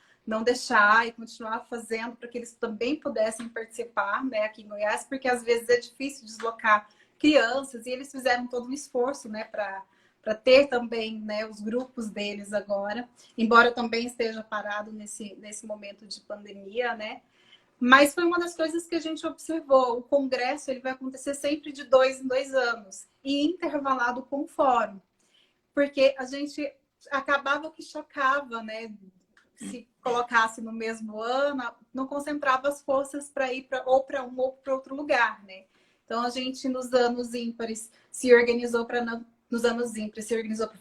deixar e continuar fazendo para que eles também pudessem participar, né, aqui em Goiás, porque às vezes é difícil deslocar crianças e eles fizeram todo um esforço, né, para ter também, né, os grupos deles agora, embora também esteja parado nesse momento de pandemia, né. Mas foi uma das coisas que a gente observou. O congresso ele vai acontecer sempre de 2 em 2 anos e intervalado com o fórum, porque a gente acabava que chocava, né? Se colocasse no mesmo ano, não concentrava as forças para ir ou para um ou para outro lugar, né? Então a gente nos anos ímpares se organizou para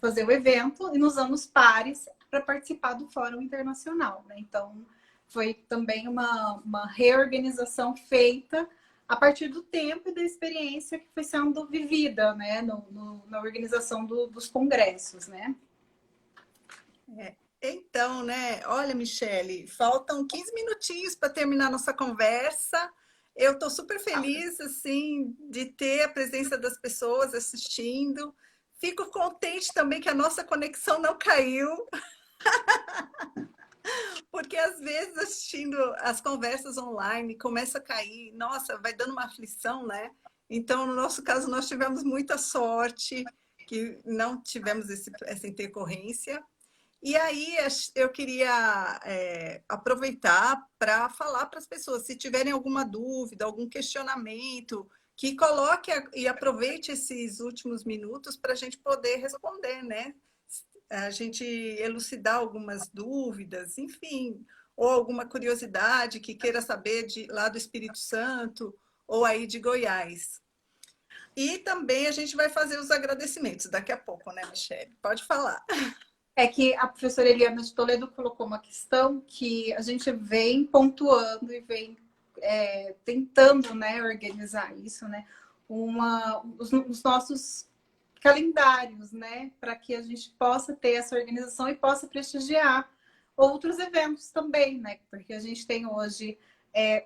fazer o evento e nos anos pares para participar do Fórum Internacional, né? Então foi também uma reorganização feita a partir do tempo e da experiência que foi sendo vivida, né, na organização dos congressos, né? Então, né? Olha, Michele, faltam 15 minutinhos para terminar nossa conversa. Eu estou super feliz, assim, de ter a presença das pessoas assistindo. Fico contente também que a nossa conexão não caiu. Porque às vezes assistindo as conversas online começa a cair, nossa, vai dando uma aflição, né? Então, no nosso caso, nós tivemos muita sorte que não tivemos essa intercorrência. E aí eu queria aproveitar para falar para as pessoas, se tiverem alguma dúvida, algum questionamento, que coloque e aproveite esses últimos minutos para a gente poder responder, né? A gente elucidar algumas dúvidas, enfim, ou alguma curiosidade que queira saber de lá do Espírito Santo ou aí de Goiás. E também a gente vai fazer os agradecimentos daqui a pouco, né, Michele? Pode falar. É que a professora Eliana de Toledo colocou uma questão que a gente vem pontuando e vem tentando, né, organizar isso, né? Os nossos calendários, né, para que a gente possa ter essa organização e possa prestigiar outros eventos também, né? Porque a gente tem hoje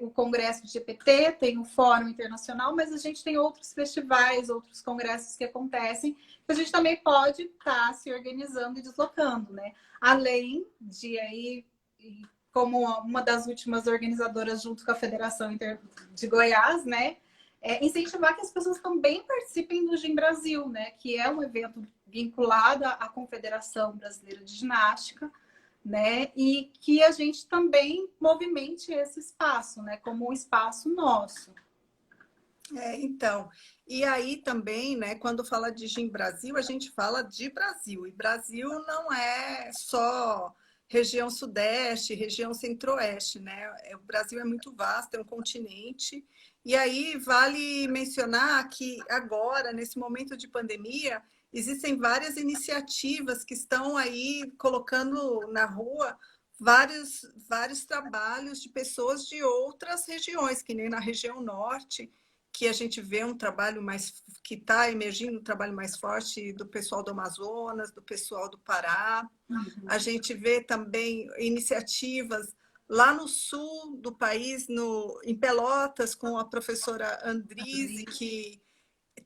o Congresso de GPT, tem o Fórum Internacional, mas a gente tem outros festivais, outros congressos que acontecem, que a gente também pode estar se organizando e deslocando, né? Além de aí, como uma das últimas organizadoras junto com a Federação de Goiás, né? Incentivar que as pessoas também participem do Gym Brasil, né? Que é um evento vinculado à Confederação Brasileira de Ginástica, né? E que a gente também movimente esse espaço, né? Como um espaço nosso. Então, e aí também, né, quando fala de Gym Brasil, a gente fala de Brasil, e Brasil não é só região sudeste, região centro-oeste, né? O Brasil é muito vasto, é um continente, e aí vale mencionar que agora, nesse momento de pandemia, existem várias iniciativas que estão aí colocando na rua vários trabalhos de pessoas de outras regiões, que nem na região norte, que a gente vê um trabalho mais que está emergindo, um trabalho mais forte do pessoal do Amazonas, do pessoal do Pará. A gente vê também iniciativas lá no sul do país, em Pelotas, com a professora Andrise, que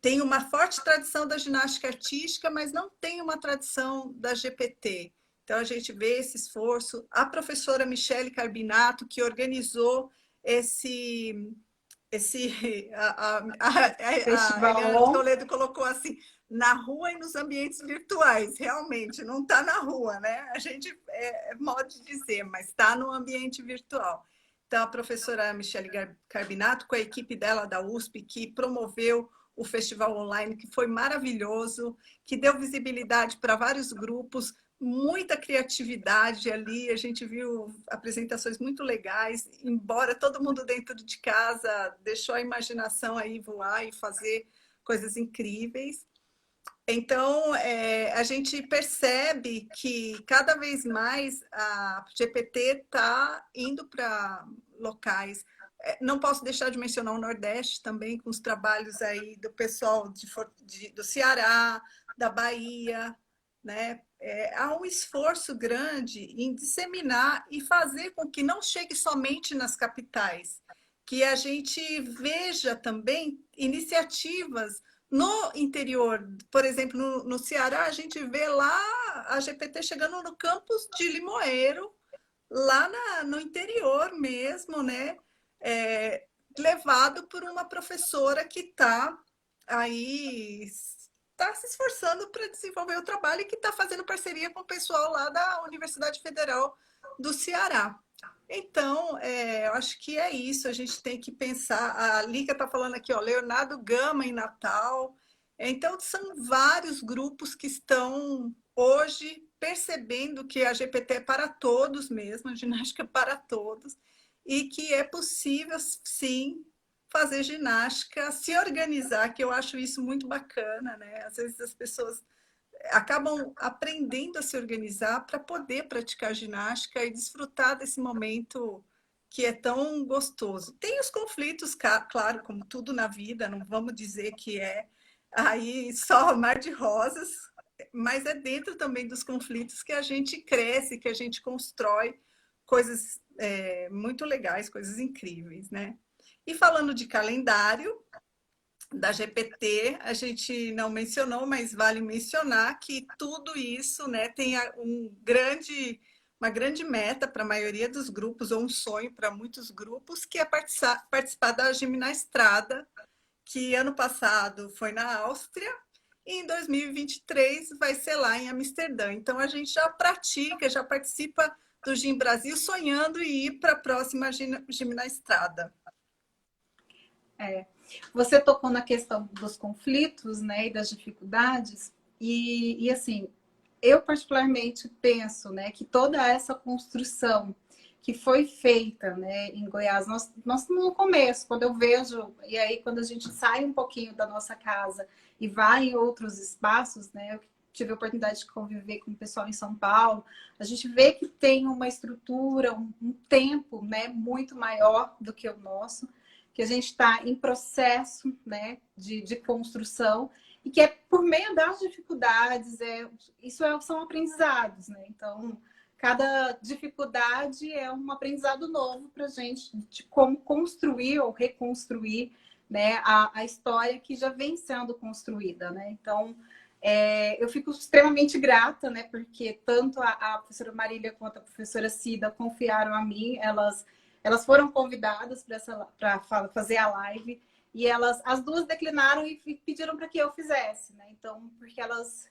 tem uma forte tradição da ginástica artística, mas não tem uma tradição da GPT. Então, a gente vê esse esforço. A professora Michele Carbinato, que organizou a Eliana Festival. Toledo colocou assim, na rua e nos ambientes virtuais, realmente, não está na rua, né? A gente é modo de dizer, mas está no ambiente virtual. Então, a professora Michele Carbinato, com a equipe dela da USP, que promoveu o festival online, que foi maravilhoso, que deu visibilidade para vários grupos, muita criatividade ali, a gente viu apresentações muito legais, embora todo mundo dentro de casa deixou a imaginação aí voar e fazer coisas incríveis. Então, a gente percebe que cada vez mais a GPT está indo para locais. Não posso deixar de mencionar o Nordeste também, com os trabalhos aí do pessoal do Ceará, da Bahia, né? Há um esforço grande em disseminar e fazer com que não chegue somente nas capitais, que a gente veja também iniciativas no interior. Por exemplo, no Ceará, a gente vê lá a GPT chegando no campus de Limoeiro, lá no interior mesmo, né? Levado por uma professora que está aí está se esforçando para desenvolver o trabalho e que está fazendo parceria com o pessoal lá da Universidade Federal do Ceará. Então, eu acho que é isso, a gente tem que pensar. A Lica está falando aqui, ó, Leonardo Gama em Natal. Então, são vários grupos que estão hoje percebendo que a GPT é para todos mesmo, a ginástica é para todos, e que é possível, sim, fazer ginástica, se organizar, que eu acho isso muito bacana, né? Às vezes as pessoas acabam aprendendo a se organizar para poder praticar ginástica e desfrutar desse momento que é tão gostoso. Tem os conflitos, claro, como tudo na vida, não vamos dizer que é aí só mar de rosas, mas é dentro também dos conflitos que a gente cresce, que a gente constrói coisas muito legais, coisas incríveis, né? E falando de calendário, da GPT, a gente não mencionou, mas vale mencionar que tudo isso, né, tem uma grande meta para a maioria dos grupos, ou um sonho para muitos grupos, que é participar da Gimnaestrada, que ano passado foi na Áustria, e em 2023 vai ser lá em Amsterdã. Então, a gente já pratica, já participa do Gym Brasil, sonhando em ir para a próxima Gimnaestrada. Você tocou na questão dos conflitos, né, e das dificuldades, e assim, eu particularmente penso, né, que toda essa construção que foi feita, né, em Goiás. Nós no começo, quando eu vejo, e aí quando a gente sai um pouquinho da nossa casa e vai em outros espaços, né, eu tive a oportunidade de conviver com o pessoal em São Paulo, a gente vê que tem uma estrutura, um tempo, né, muito maior do que o nosso, que a gente está em processo, né, de construção, e que é por meio das dificuldades, são aprendizados, né? Então, cada dificuldade é um aprendizado novo para a gente de como construir ou reconstruir, né, a história que já vem sendo construída, né? Então, eu fico extremamente grata, né? Porque tanto a professora Marília quanto a professora Cida confiaram a mim, elas foram convidadas para fazer a live e as duas declinaram e pediram para que eu fizesse, né? Então, porque elas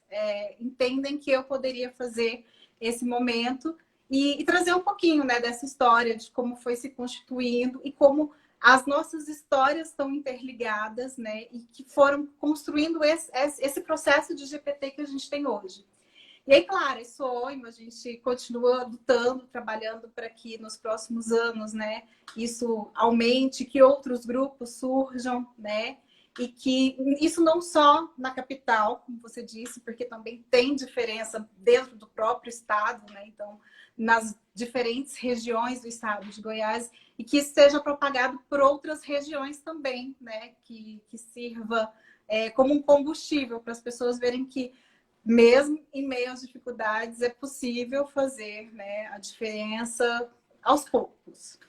entendem que eu poderia fazer esse momento e trazer um pouquinho, né, dessa história de como foi se constituindo e como as nossas histórias estão interligadas, né, e que foram construindo esse processo de GPT que a gente tem hoje. E aí, claro, é sonho, a gente continua lutando, trabalhando para que nos próximos anos, né, isso aumente, que outros grupos surjam, né, e que isso não só na capital, como você disse, porque também tem diferença dentro do próprio estado, né, então, nas diferentes regiões do estado de Goiás, e que isso seja propagado por outras regiões também, né, que sirva como um combustível para as pessoas verem que mesmo em meio às dificuldades, é possível fazer, né, a diferença aos poucos.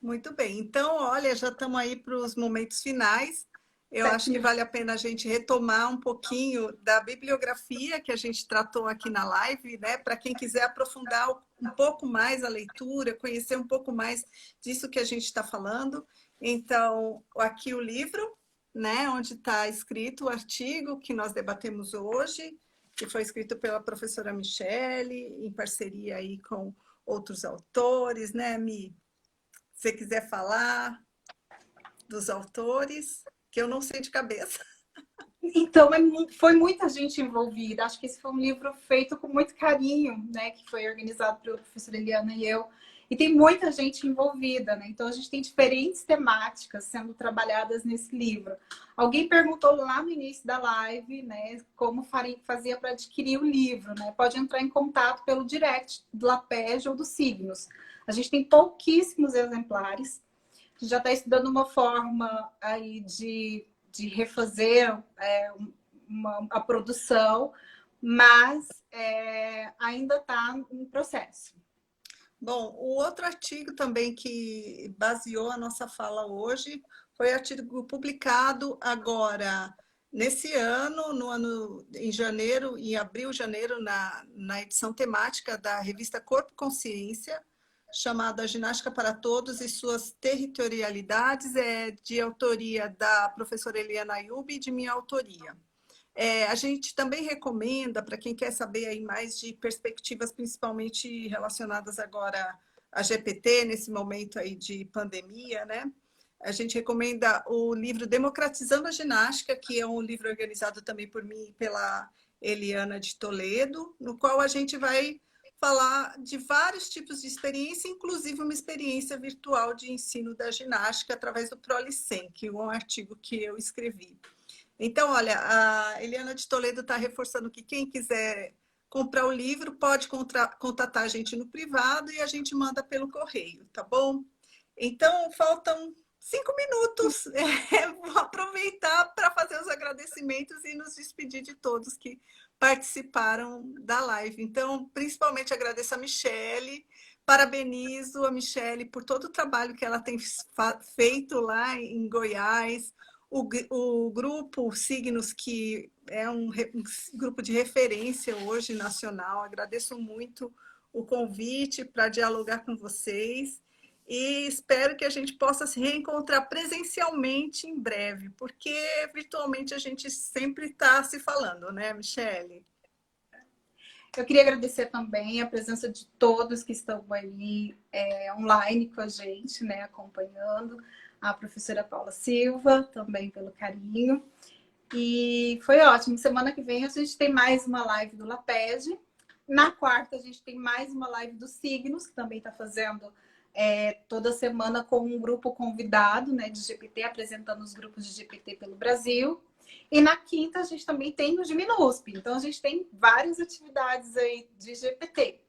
Muito bem. Então, olha, já estamos aí para os momentos finais. Eu acho que vale a pena a gente retomar um pouquinho da bibliografia que a gente tratou aqui na live, né? Para quem quiser aprofundar um pouco mais a leitura, conhecer um pouco mais disso que a gente está falando. Então, aqui o livro, né? Onde está escrito o artigo que nós debatemos hoje, que foi escrito pela professora Michele, em parceria aí com outros autores, né, Mi? Se você quiser falar dos autores, que eu não sei de cabeça. Então, foi muita gente envolvida. Acho que esse foi um livro feito com muito carinho, né? Que foi organizado pela professora Eliana e eu. E tem muita gente envolvida, né? Então, a gente tem diferentes temáticas sendo trabalhadas nesse livro. Alguém perguntou lá no início da live, né? Como fazia para adquirir o livro, né? Pode entrar em contato pelo direct do Lapege ou do Signos. A gente tem pouquíssimos exemplares. A gente já está estudando uma forma aí de refazer a produção, mas ainda está em processo. Bom, o outro artigo também que baseou a nossa fala hoje foi artigo publicado agora nesse ano, em janeiro, em abril, janeiro, na edição temática da revista Corpo e Consciência, chamada Ginástica para Todos e Suas Territorialidades, de autoria da professora Eliana Ayub e de minha autoria. A gente também recomenda, para quem quer saber aí mais de perspectivas, principalmente relacionadas agora a GPT, nesse momento aí de pandemia, né? A gente recomenda o livro Democratizando a Ginástica, que é um livro organizado também por mim e pela Eliana de Toledo, no qual a gente vai falar de vários tipos de experiência, inclusive uma experiência virtual de ensino da ginástica através do Prolicem, que é um artigo que eu escrevi. Então, olha, a Eliana de Toledo está reforçando que quem quiser comprar o livro pode contatar a gente no privado e a gente manda pelo correio, tá bom? Então, faltam 5 minutos. Vou aproveitar para fazer os agradecimentos e nos despedir de todos que participaram da live. Então, principalmente agradeço a Michele, parabenizo a Michele por todo o trabalho que ela tem feito lá em Goiás, o grupo Signos, que é um grupo de referência hoje nacional. Agradeço muito o convite para dialogar com vocês e espero que a gente possa se reencontrar presencialmente em breve, porque virtualmente a gente sempre está se falando, né, Michele? Eu queria agradecer também a presença de todos que estão aí online com a gente, né, acompanhando. A professora Paula Silva, também pelo carinho. E foi ótimo. Semana que vem a gente tem mais uma live do Lapege. Na quarta, a gente tem mais uma live dos signos, que também está fazendo toda semana com um grupo convidado, né, de GPT, apresentando os grupos de GPT pelo Brasil. E na quinta, a gente também tem o de Minusp. Então, a gente tem várias atividades aí de GPT.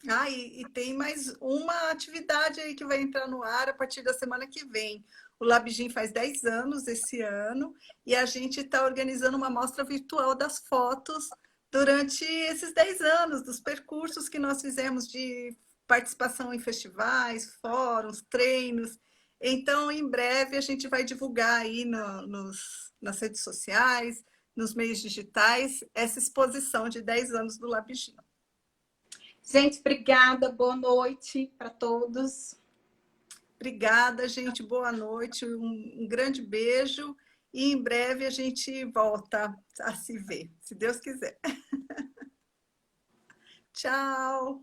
Ah, e tem mais uma atividade aí que vai entrar no ar a partir da semana que vem. O LabGym faz 10 anos esse ano e a gente está organizando uma mostra virtual das fotos durante esses 10 anos, dos percursos que nós fizemos de participação em festivais, fóruns, treinos. Então, em breve, a gente vai divulgar aí nas redes sociais, nos meios digitais, essa exposição de 10 anos do LabGym. Gente, obrigada. Boa noite para todos. Obrigada, gente. Boa noite. Um grande beijo. E em breve a gente volta a se ver, se Deus quiser. Tchau.